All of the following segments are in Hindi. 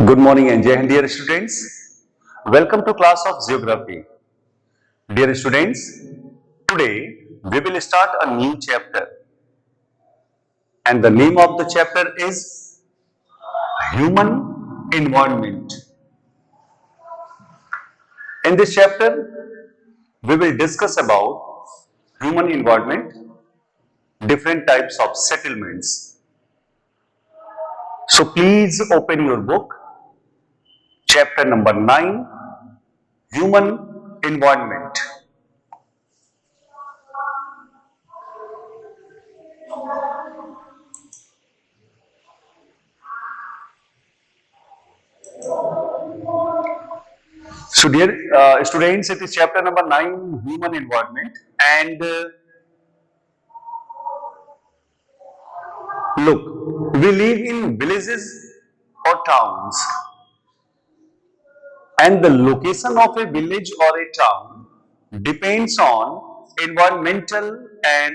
Good morning and Jai Hind, dear students. Welcome to class of Geography. Dear students, today we will start a new chapter and the name of the chapter is Human Environment. In this chapter, we will discuss about human environment, different types of settlements. So please open your book, chapter number 9, Human Environment. So dear students, it is chapter number 9, Human Environment, and look, we live in villages or towns, and the location of a village or a town depends on environmental and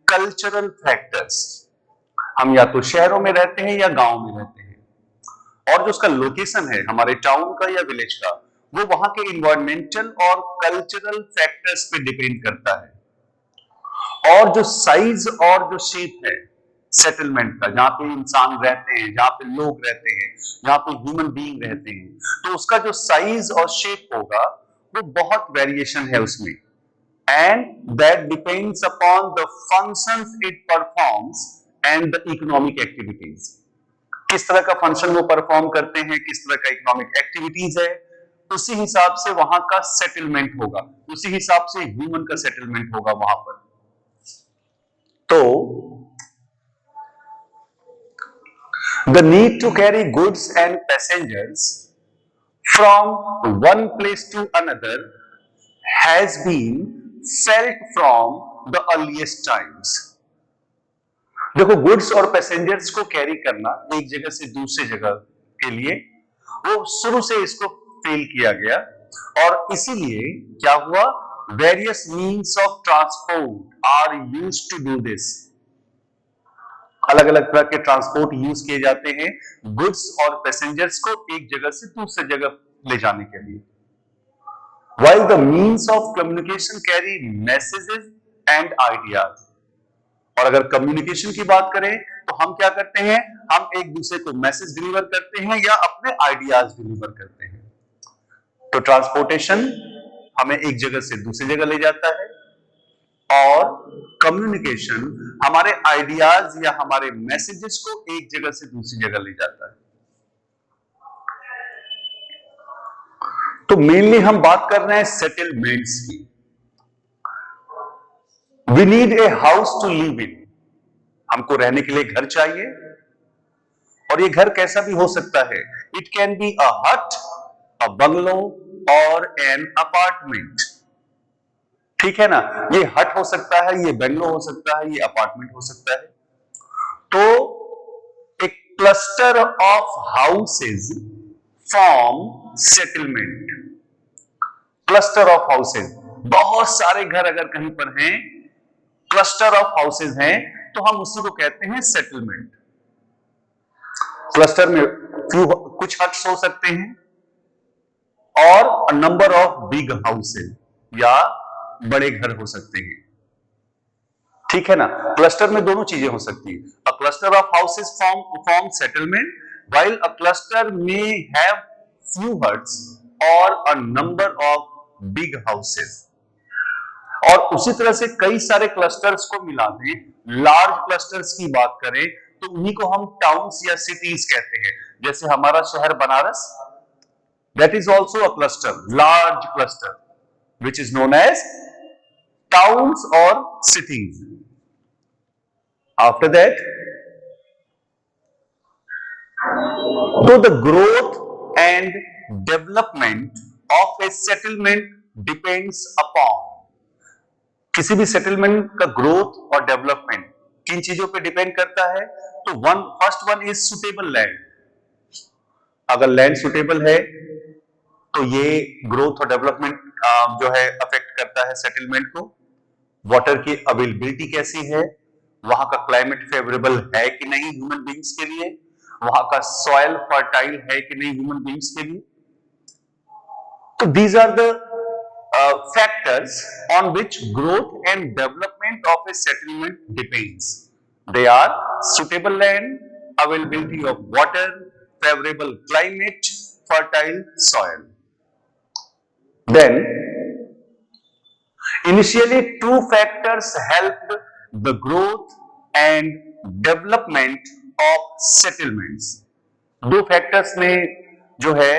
cultural factors. हम या तो शहरों में रहते हैं या गांव में रहते हैं, और जो उसका लोकेशन है हमारे टाउन का या विलेज का, वो वहां के इन्वायरमेंटल और कल्चरल फैक्टर्स पे डिपेंड करता है। और जो साइज और जो शेप है सेटलमेंट का, जहां पे इंसान रहते हैं, जहां पे लोग रहते हैं, जहां पे ह्यूमन बीइंग रहते हैं, तो उसका जो साइज और शेप होगा वो बहुत वेरिएशन है उसमें, and that depends upon the functions it performs and the economic activities. किस तरह का फंक्शन वो परफॉर्म करते हैं, किस तरह का इकोनॉमिक एक्टिविटीज है, उसी हिसाब से वहां का सेटलमेंट होगा, उसी हिसाब से ह्यूमन का सेटलमेंट होगा वहां पर। तो the need to carry goods and passengers from one place to another has been felt from the earliest times. देखो, गुड्स और पैसेंजर्स को कैरी करना एक जगह से दूसरी जगह के लिए वो शुरू से इसको फील किया गया, और इसीलिए क्या हुआ, various means of transport are used to do this. अलग अलग तरह के ट्रांसपोर्ट यूज किए जाते हैं गुड्स और पैसेंजर्स को एक जगह से दूसरी जगह ले जाने के लिए। While the means of communication carry messages and ideas, और अगर कम्युनिकेशन की बात करें तो हम क्या करते हैं, हम एक दूसरे को मैसेज डिलीवर करते हैं या अपने आइडियाज डिलीवर करते हैं। तो ट्रांसपोर्टेशन हमें एक जगह से दूसरी जगह ले जाता है, और कम्युनिकेशन हमारे आइडियाज या हमारे मैसेजेस को एक जगह से दूसरी जगह ले जाता है। तो मेनली हम बात कर रहे हैं सेटलमेंट्स की। We need a house to live in, हमको रहने के लिए घर चाहिए, और ये घर कैसा भी हो सकता है। इट कैन बी अ हट, अ बंगलो और एन अपार्टमेंट। ठीक है ना, ये हट हो सकता है, ये बंगलो हो सकता है, ये अपार्टमेंट हो सकता है। तो एक cluster of houses form settlement. Cluster of houses, बहुत सारे घर अगर कहीं पर हैं, क्लस्टर ऑफ हाउसेज हैं, तो हम उसी को कहते हैं सेटलमेंट। क्लस्टर में कुछ हट्स हो सकते हैं और नंबर ऑफ बिग हाउसेज या बड़े घर हो सकते हैं। ठीक है ना, क्लस्टर में दोनों चीजें हो सकती है। A cluster of houses form settlement, while a cluster may have few huts और a number of big houses. और उसी तरह से कई सारे क्लस्टर्स को मिला दें, लार्ज क्लस्टर्स की बात करें तो उन्हीं को हम टाउन्स या सिटीज कहते हैं। जैसे हमारा शहर Banaras, that is also a cluster, large cluster, which is known as towns or cities. After that, so the growth and development of a settlement depends upon, किसी भी सेटलमेंट का ग्रोथ और डेवलपमेंट किन चीजों पे डिपेंड करता है। तो first one is suitable land. अगर लैंड सुटेबल है तो ये ग्रोथ और डेवलपमेंट जो है अफेक्ट करता है सेटलमेंट को। वाटर की अवेलेबिलिटी कैसी है, वहां का क्लाइमेट फेवरेबल है कि नहीं ह्यूमन बीइंग्स के लिए, वहां का सॉइल फर्टाइल है कि नहीं ह्यूमन बींग्स के लिए। तो these are the factors on which growth and development of a settlement depends. They are suitable land, availability of water, favorable climate, fertile soil. Then, initially two factors helped the growth and development of settlements. दो फैक्टर्स ने जो है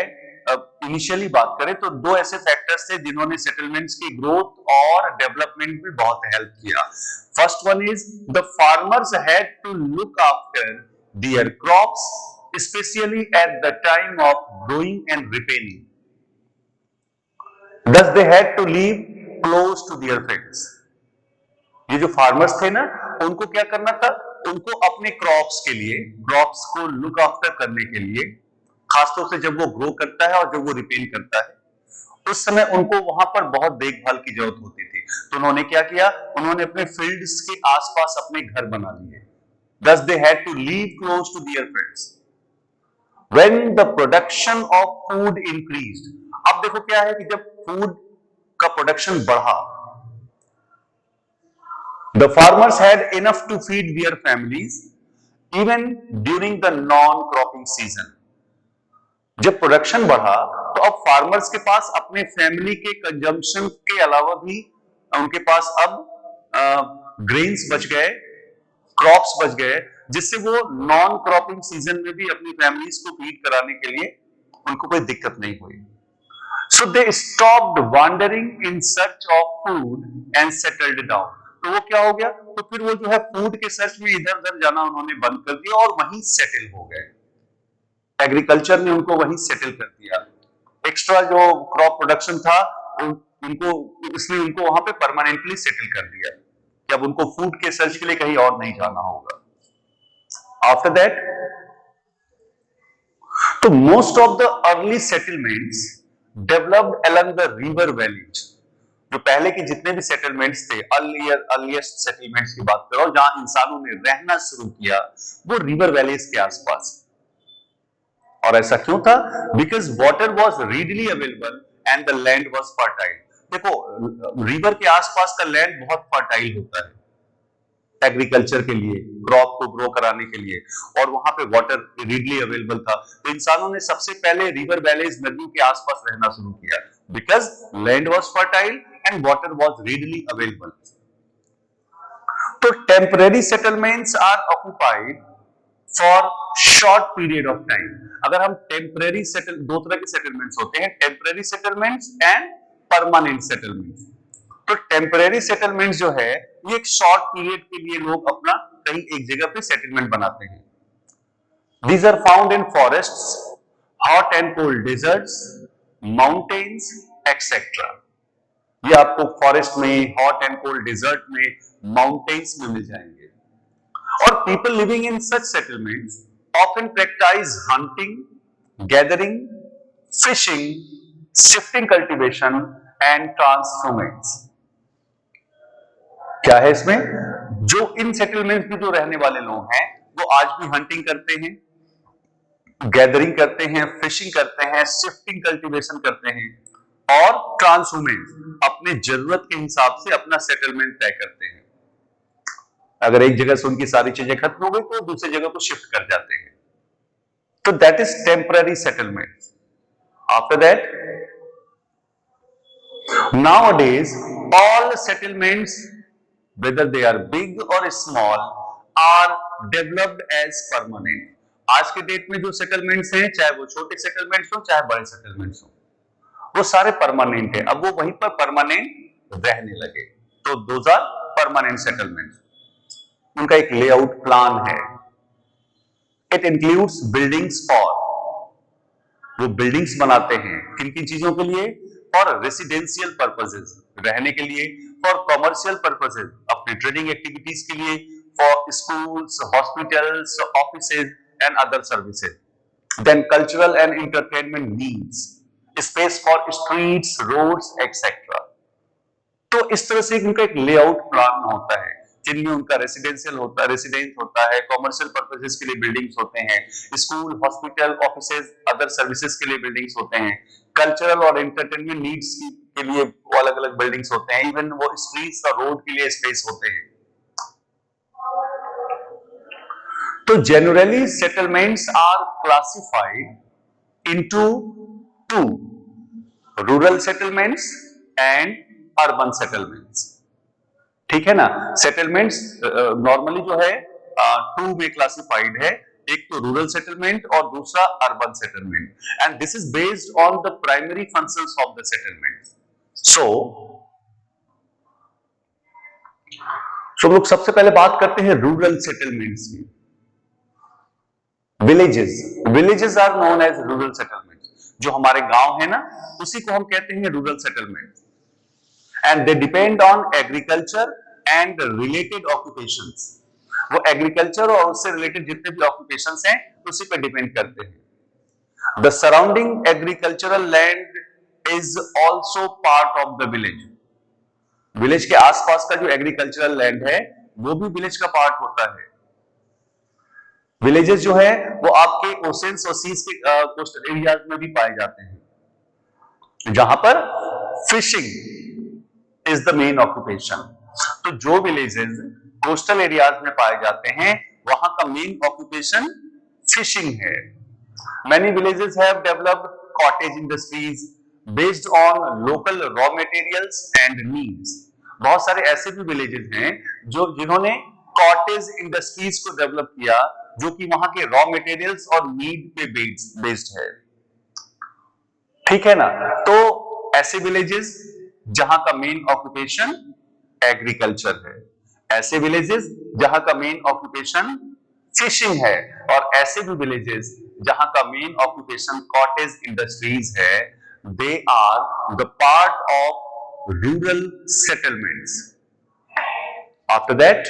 इनिशियली बात करें तो दो ऐसे फैक्टर्स थे जिन्होंने सेटलमेंट्स की ग्रोथ और डेवलपमेंट में बहुत हेल्प किया। First one is the farmers had to look after their crops specially at the time of growing and repairing. Thus they had to live close to their fields. ये जो फार्मर्स थे ना, उनको क्या करना था, उनको अपने क्रॉप्स के लिए, क्रॉप्स को लुक आफ्टर करने के लिए, खासतौर से जब वो ग्रो करता है और जब वो रिपेयर करता है, उस समय उनको वहां पर बहुत देखभाल की जरूरत होती थी। तो उन्होंने क्या किया, उन्होंने अपने फील्ड्स के आसपास अपने घर बना लिए। Thus they had to live close to their fields. When the production of food increased, अब देखो क्या है कि जब फूड का प्रोडक्शन बढ़ा, the farmers had enough to feed their families even during the non-cropping season. जब प्रोडक्शन बढ़ा तो अब फार्मर्स के पास अपने फैमिली के कंजम्पशन के अलावा भी उनके पास अब ग्रेन्स बच गए, क्रॉप्स बच गए, जिससे वो नॉन क्रॉपिंग सीजन में भी अपनी फैमिलीज को फीड कराने के लिए उनको कोई दिक्कत नहीं हुई। So they stopped wandering in search of food and settled down. तो वो क्या हो गया, तो फिर वो जो है फूड के सर्च में इधर उधर जाना उन्होंने बंद कर दिया और वहीं सेटल हो गए। एग्रीकल्चर ने उनको वहीं सेटल कर दिया। एक्स्ट्रा जो क्रॉप प्रोडक्शन था उनको, इसलिए उनको वहां पे परमानेंटली सेटल कर दिया कि अब उनको फूड के सर्च के लिए कहीं और नहीं जाना होगा। आफ्टर दैट, तो most of the early settlements developed along the river valleys. जो पहले के जितने भी सेटलमेंट्स थे, अर्लीस्ट सेटलमेंट्स की बात करो, जहां इंसानों ने रहना शुरू किया, वो रिवर वैलीज के आसपास। और ऐसा क्यों था? Because water was readily available and the land was fertile. देखो, रिवर के आसपास का लैंड बहुत फर्टाइल होता है एग्रीकल्चर के लिए, क्रॉप को ग्रो कराने के लिए, और वहां पे वाटर रीडली अवेलेबल था। तो इंसानों ने सबसे पहले रिवर वैलीज, नदियों के आसपास रहना शुरू किया, because land was fertile and water was readily available. तो temporary settlements are occupied for short period of time. अगर हम टेम्परेरी सेटल, दो तरह के सेटलमेंट्स होते हैं, temporary settlements and permanent settlements. तो टेम्परेरी सेटलमेंट जो है, ये एक शॉर्ट पीरियड के लिए लोग अपना कहीं एक जगह पे सेटलमेंट बनाते हैं। These are found in forests, hot and cold deserts, mountains, etc. ये आपको फॉरेस्ट में, हॉट एंड कोल्ड डिजर्ट में, माउंटेन्स में मिल जाएंगे। और people living in such settlements often practice hunting, gathering, fishing, shifting cultivation and transformants. क्या है इसमें? जो इन सेटलमेंट्स में जो रहने वाले लोग हैं, वो आज भी हंटिंग करते हैं, गैदरिंग करते हैं, फिशिंग करते हैं, शिफ्टिंग कल्टीवेशन करते हैं, और ट्रांसफॉर्मेंट, अपने जरूरत के हिसाब से अपना सेटलमेंट तय करते हैं। अगर एक जगह से उनकी सारी चीजें खत्म हो गई तो दूसरी जगह को शिफ्ट कर जाते हैं। तो that is temporary settlement. After that, nowadays all settlements, whether they are big or small, are developed as permanent. आज के डेट में जो सेटलमेंट्स हैं, चाहे वो छोटे सेटलमेंट्स हो चाहे बड़े सेटलमेंट्स हो, वो सारे परमानेंट है। अब वो वहीं पर परमानेंट रहने लगे, तो दोज आर परमानेंट सेटलमेंट। उनका एक लेआउट प्लान है। इट इंक्लूड्स बिल्डिंग्स फॉर, वो बिल्डिंग्स बनाते हैं किन किन चीजों के लिए? फॉर रेसिडेंशियल पर्पसेस, रहने के लिए, फॉर कमर्शियल पर्पसेस, अपने ट्रेडिंग एक्टिविटीज के लिए, for schools, hospitals, offices and other services. Then cultural and entertainment needs, space for streets, roads, etcetera. तो इस तरह से उनका एक लेआउट प्लान होता है जिनमें उनका रेसिडेंस होता है, कॉमर्शियल पर्पसेस के लिए बिल्डिंग्स होते हैं, school, hospital, offices, other services के लिए बिल्डिंग्स होते हैं, कल्चरल और एंटरटेनमेंट नीड्स के लिए वो अलग अलग बिल्डिंग्स होते हैं, इवन वो स्ट्रीट्स और रोड के लिए स्पेस होते हैं। तो generally settlements are classified into two, rural settlements and urban settlements. ठीक है ना। सेटलमेंट्स नॉर्मली जो है टू में क्लासिफाइड है, एक तो रूरल सेटलमेंट और दूसरा urban settlement, and this is based on the primary functions of the settlement. So लोग सबसे पहले बात करते हैं रूरल सेटलमेंट्स की। Villages are known as rural settlement. जो हमारे गांव है ना, उसी को हम कहते हैं rural settlement, and they depend on agriculture and related occupations. वो एग्रीकल्चर और उससे रिलेटेड जितने भी ऑक्यूपेशंस हैं उसी पे डिपेंड करते हैं। The surrounding agricultural land is also part of the village. Village के आसपास का जो एग्रीकल्चरल लैंड है वो भी विलेज का पार्ट होता है। विलेजेस जो है वो आपके ओशंस और सीज के कोस्टल एरियाज में भी पाए जाते हैं, जहां पर fishing is the main occupation. तो जो विलेजेस कोस्टल एरियाज में पाए जाते हैं वहां का मेन ऑक्यूपेशन फिशिंग है। Many villages have developed cottage industries based on local raw materials and needs. बहुत सारे ऐसे भी विलेजेस हैं जिन्होंने कॉटेज इंडस्ट्रीज को डेवलप किया, जो कि वहां के रॉ मटेरियल्स और नीड पे बेस्ड है। ठीक है ना। तो ऐसे विलेजेस जहां का मेन ऑक्यूपेशन एग्रीकल्चर है, ऐसे विलेजेस जहां का मेन ऑक्यूपेशन फिशिंग है, और ऐसे भी विलेजेस जहां का मेन ऑक्यूपेशन कॉटेज इंडस्ट्रीज है, they are the part of rural settlements. After that,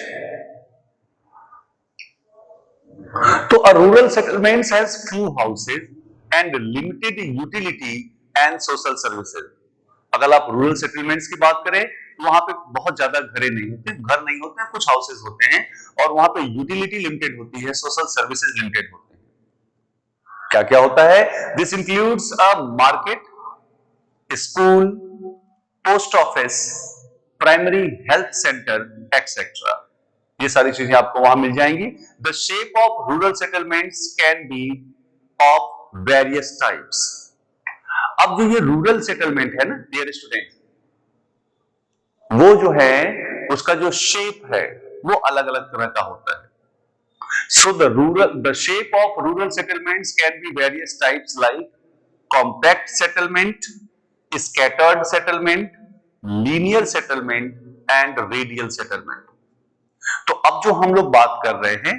तो a rural settlements has few houses and limited utility and social services। अगर आप रूरल सेटलमेंट्स की बात करें तो वहां पे बहुत ज्यादा घर नहीं होते हैं, कुछ हाउसेज होते हैं, और वहां पे यूटिलिटी लिमिटेड होती है, सोशल सर्विसेज लिमिटेड होते हैं। क्या क्या होता है? This includes a market, school, post office, primary health centre etcetera. ये सारी चीजें आपको वहां मिल जाएंगी। The shape of rural settlements can be of various types. अब जो ये रूरल सेटलमेंट है ना डियर स्टूडेंट, वो जो है उसका जो शेप है वो अलग अलग तरह का होता है। So the shape of rural settlements can be various types like compact settlement, scattered settlement, linear settlement and radial settlement। तो अब जो हम लोग बात कर रहे हैं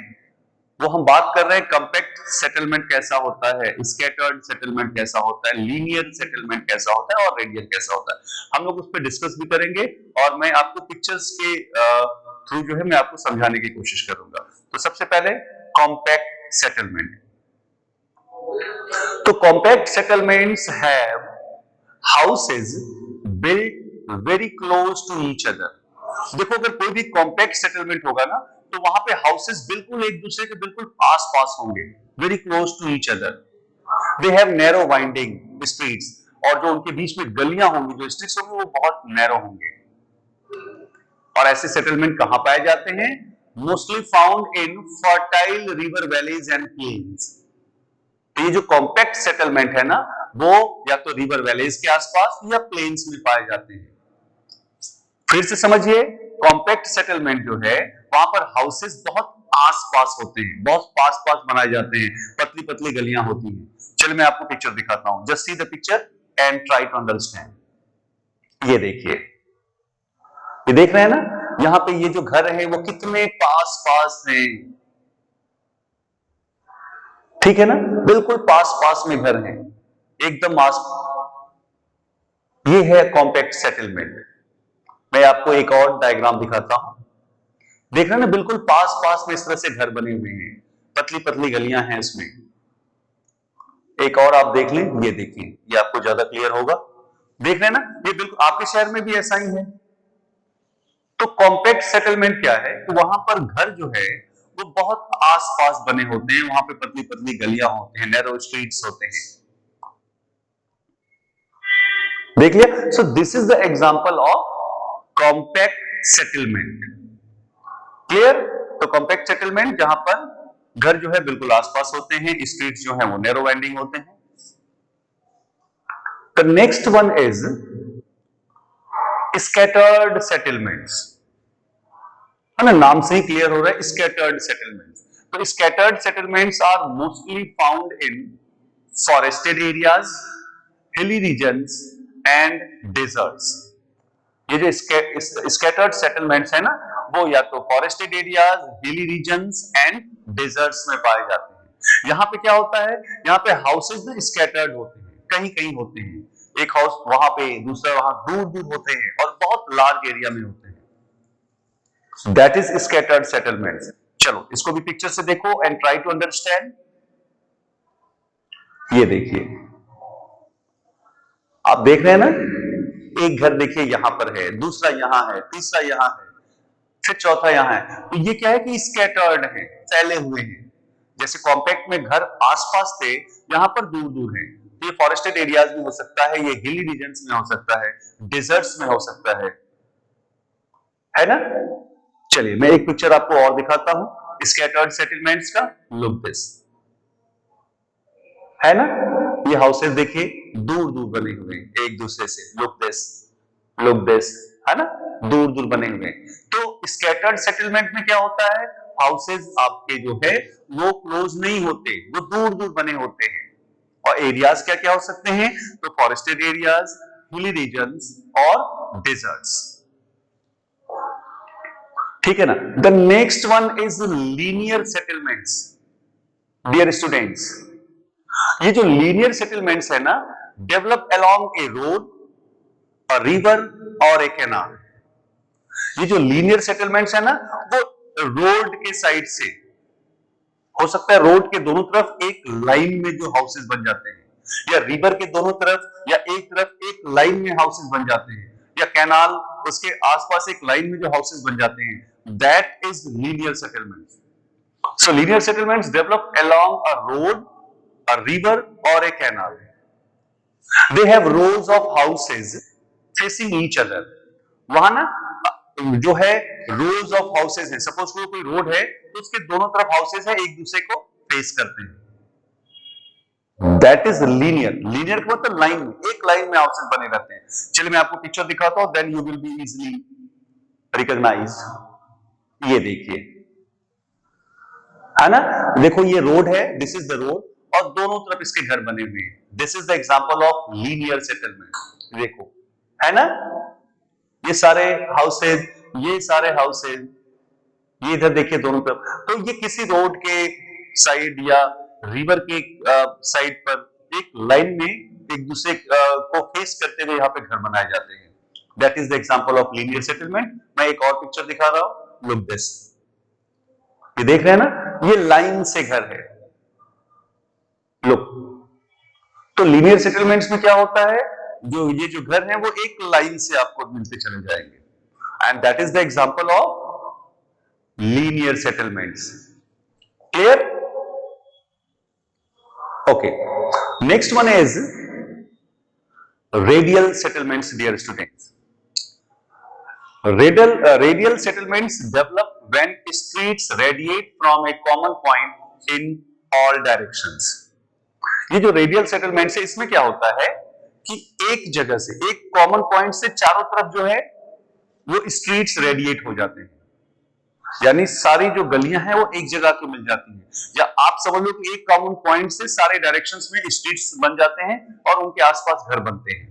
वो हम बात कर रहे हैं कंपैक्ट सेटलमेंट कैसा होता है, स्कैटर्ड सेटलमेंट कैसा होता है, लीनियर सेटलमेंट कैसा होता है और रेडियल कैसा होता है। हम लोग उस पर डिस्कस भी करेंगे और मैं आपको पिक्चर्स के थ्रू जो है मैं आपको समझाने की कोशिश करूंगा। तो सबसे पहले कॉम्पैक्ट सेटलमेंट। तो compact settlements have houses built very close to each other. देखो, अगर कोई भी कॉम्पैक्ट सेटलमेंट होगा ना तो वहां पे हाउसेस बिल्कुल एक दूसरे के बिल्कुल पास पास होंगे, very close to each other. They have narrow winding streets, और जो उनके बीच में गलियां होंगी, जो स्ट्रीट्स होंगे, वो बहुत नैरो होंगे। और ऐसे सेटलमेंट कहां पाए जाते हैं? Mostly found in fertile river valleys and plains. तो ये जो कॉम्पैक्ट सेटलमेंट है ना, वो या तो रिवर वैलीज के आसपास या प्लेन्स में पाए जाते हैं। फिर से समझिए, कॉम्पैक्ट सेटलमेंट जो है वहां पर हाउसेस बहुत आस-पास होते हैं, बहुत पास-पास बनाए जाते हैं, पतली-पतली गलियां होती हैं। चलिए मैं आपको पिक्चर दिखाता हूं। Just see the picture and try to understand. ये देखिए, ये देख रहे हैं ना, यहां पे ये जो घर है वो कितने पास-पास हैं। ठीक है ना, बिल्कुल पास-पास में घर हैं, एकदम आस। ये है कॉम्पैक्ट सेटलमेंट। मैं आपको एक और डायग्राम दिखाता हूं। देख रहे हैं ना, बिल्कुल पास पास में इस तरह से घर बने हुए हैं, पतली पतली गलियां हैं इसमें। एक और आप देख लें, ये देखिए, ये आपको ज्यादा क्लियर होगा। देख रहे हैं ना, ये बिल्कुल आपके शहर में भी ऐसा ही है। तो कॉम्पैक्ट सेटलमेंट क्या है कि वहां पर घर जो है वो बहुत आसपास बने होते हैं, वहां पे पतली पतली गलियां होती हैं, नैरो स्ट्रीट्स होते हैं। देख लिया? So this is the example of compact settlement. Clear? तो कॉम्पैक्ट सेटलमेंट जहां पर घर जो है बिल्कुल आसपास होते हैं, स्ट्रीट्स जो है वो नैरो वाइंडिंग होते हैं। The next one is scattered settlements. है ना, नाम से ही क्लियर हो रहा है स्कैटर्ड सेटलमेंट्स। तो scattered settlements are mostly found in forested areas, hilly regions and deserts. ये जो स्कैटर्ड सेटलमेंट्स है ना, वो या तो forested areas, hilly regions and deserts में पाए जाते हैं। यहाँ पे क्या होता है, यहाँ पे हाउसेज ना स्कैटर्ड होते हैं, कहीं कहीं होते हैं, एक हाउस वहां पे, दूसरा वहां, दूर दूर होते हैं और बहुत लार्ज एरिया में होते हैं। That is scattered settlements. चलो इसको भी पिक्चर से देखो एंड ट्राई टू अंडरस्टैंड। ये देखिए, आप देख रहे हैं ना, एक घर देखिए यहां पर है, दूसरा यहां है, तीसरा यहां है, फिर चौथा यहां है। तो ये क्या है कि स्कैटर्ड है, फैले हुए हैं। जैसे कॉम्पैक्ट में घर आसपास थे, यहां पर दूर दूर है। ये फॉरेस्टेड एरियाज में हो सकता है, ये हिली रीजन्स में हो सकता है, डिजर्ट्स में हो सकता है ना। चलिए मैं एक पिक्चर आपको और दिखाता हूं स्कैटर्ड सेटलमेंट्स का। लुक दिस, है ना, ये हाउसेस देखिए दूर दूर बने हुए हैं एक दूसरे से। लुक दिस, है ना, दूर दूर बने हुए हैं। तो स्कैटर्ड सेटलमेंट में क्या होता है, हाउसेस आपके जो है वो क्लोज नहीं होते, वो दूर दूर बने होते हैं। और एरियाज क्या क्या हो सकते हैं, तो फॉरेस्टेड एरियाज, हिली रीजन्स और डेजर्ट्स। ठीक है ना। The next one is linear settlements. Dear students, ये जो लीनियर सेटलमेंट्स है ना, develop along a road, a river और ए कैनाल। ये जो लीनियर सेटलमेंट्स है ना, वो रोड के साइड से हो सकता है, रोड के दोनों तरफ एक लाइन में जो हाउसेस बन जाते हैं, या रिवर के दोनों तरफ या एक तरफ एक लाइन में हाउसेस बन जाते हैं, या कैनाल उसके आसपास एक लाइन में जो हाउसेस बन जाते हैं, that is linear settlements. So linear settlements develop along a road, a river और a canal. They have rows of houses facing each other. वहां ना जो है रोज ऑफ हाउसेस है, सपोज कोई रोड है तो उसके दोनों तरफ हाउसेस है, एक दूसरे को फेस करते हैं। That is linear. लीनियर का मतलब लाइन में, एक लाइन में हाउसेस बने रहते हैं। चलिए मैं आपको पिक्चर दिखाता हूं, then you will be easily recognise. ये देखिए, है ना, देखो ये रोड है, दिस इज द रोड, और दोनों तरफ इसके घर बने हुए हैं। This is the example of linear settlement. देखो, है ना, ये सारे हाउसेज, ये सारे हाउसेज, ये इधर देखिए दोनों तरफ। तो ये किसी रोड के साइड या रिवर के साइड पर एक लाइन में एक दूसरे को फेस करते हुए यहाँ पे घर बनाए जाते हैं। That is the example of linear settlement. मैं एक और पिक्चर दिखा रहा हूं, लुक दिस। ये देख रहे हैं ना, ये लाइन से घर है। लुक, तो लीनियर सेटलमेंट्स में क्या होता है, जो ये जो घर है वो एक लाइन से आपको मिलते चले जाएंगे, and that is the example of linear settlements. Clear? Okay. Next one is radial settlements, dear students. Radial settlements develop when streets radiate from a common point in all directions. ये जो रेडियल सेटलमेंट्स है, इसमें क्या होता है कि एक जगह से, एक कॉमन पॉइंट से चारों तरफ जो है वो स्ट्रीट्स रेडिएट हो जाते हैं, यानी सारी जो गलियां हैं वो एक जगह की मिल जाती हैं, या आप समझ लो कि एक कॉमन पॉइंट से सारे डायरेक्शंस में स्ट्रीट्स बन जाते हैं और उनके आसपास घर बनते हैं।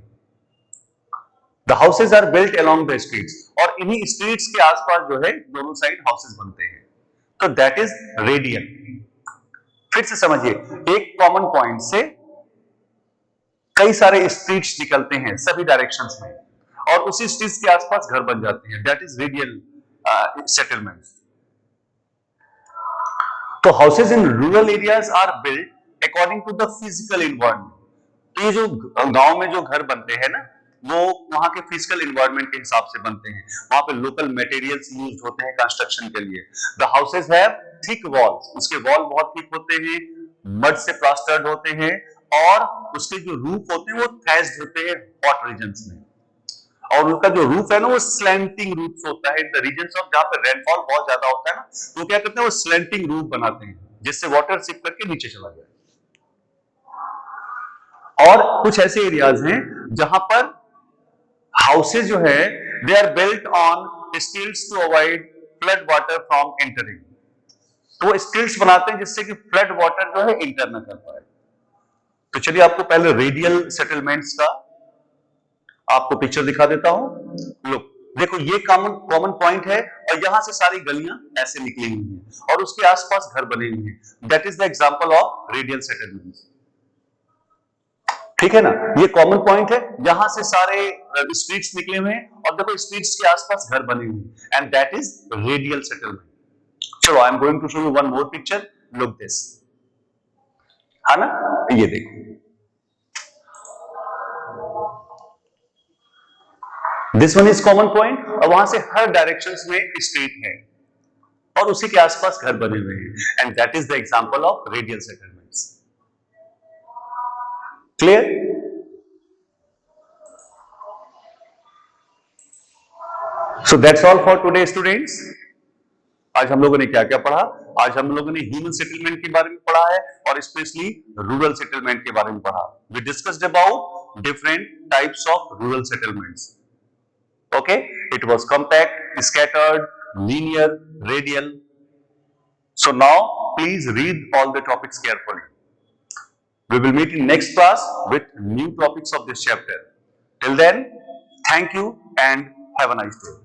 The houses are built along the streets, और इन्हीं स्ट्रीट्स के आसपास जो है दोनों साइड हाउसेज बनते हैं। तो दैट इज रेडियल। फिर से समझिए, एक कॉमन पॉइंट से कई सारे स्ट्रीट्स निकलते हैं सभी डायरेक्शंस में, और उसी स्ट्रीट्स के आसपास घर बन जाते हैं। That is radial settlements. तो houses in rural areas are built according to the physical environment. तो ये जो गांव में जो घर बनते हैं ना, वो वहां के फिजिकल इन्वायरमेंट के हिसाब से बनते हैं, वहां पे लोकल मटेरियल्स यूज होते हैं कंस्ट्रक्शन के लिए। The houses have thick walls, उसके वॉल बहुत थिक होते हैं, मड से प्लास्टर्ड होते हैं, और उसके जो रूफ होते हैं वो थैच्ड होते हैं हॉट रीजन्स में, और उनका जो रूफ है ना वो स्लैंटिंग रूफ होता है। इन द रीजन्स ऑफ जहां पे रेनफॉल बहुत ज्यादा होता है ना, तो क्या करते हैं, वो स्लैंटिंग रूफ बनाते हैं जिससे वाटर सिप करके नीचे चला जाए। और कुछ ऐसे एरियाज हैं जहां पर हाउसेज जो है they are built on stilts to avoid flood water from entering, तो स्टिल्ट्स बनाते हैं जिससे कि फ्लड वाटर जो है इंटर न कर पाए। तो चलिए आपको पहले रेडियल सेटलमेंट्स का आपको पिक्चर दिखा देता हूं। लो देखो, ये कॉमन पॉइंट है और यहां से सारी गलियां ऐसे निकली हुई हैं और उसके आसपास घर बने हुए हैं। That is the example of radial settlements. ठीक है ना, ये कॉमन पॉइंट है, यहां से सारे स्ट्रीट्स निकले हुए हैं और देखो स्ट्रीट्स के आसपास घर बने हुए हैं, and that is radial settlement. चलो I am going to show you one more picture, look this, है ना, ये देखो, this one is common point, और वहां से हर डायरेक्शंस में स्ट्रीट है और उसी के आसपास घर बने हुए हैं, and that is the example of radial settlements. Clear? So that's all for today students. आज हम लोगों ने क्या क्या पढ़ा? आज हम लोगों ने ह्यूमन सेटलमेंट के बारे में पढ़ा है और स्पेशली रूरल सेटलमेंट के बारे में पढ़ा। We discussed about different types of rural settlements. Okay, it was compact, scattered, linear, radial. So now please read all the topics carefully. We will meet in next class with new topics of this chapter. Till then, thank you and have a nice day.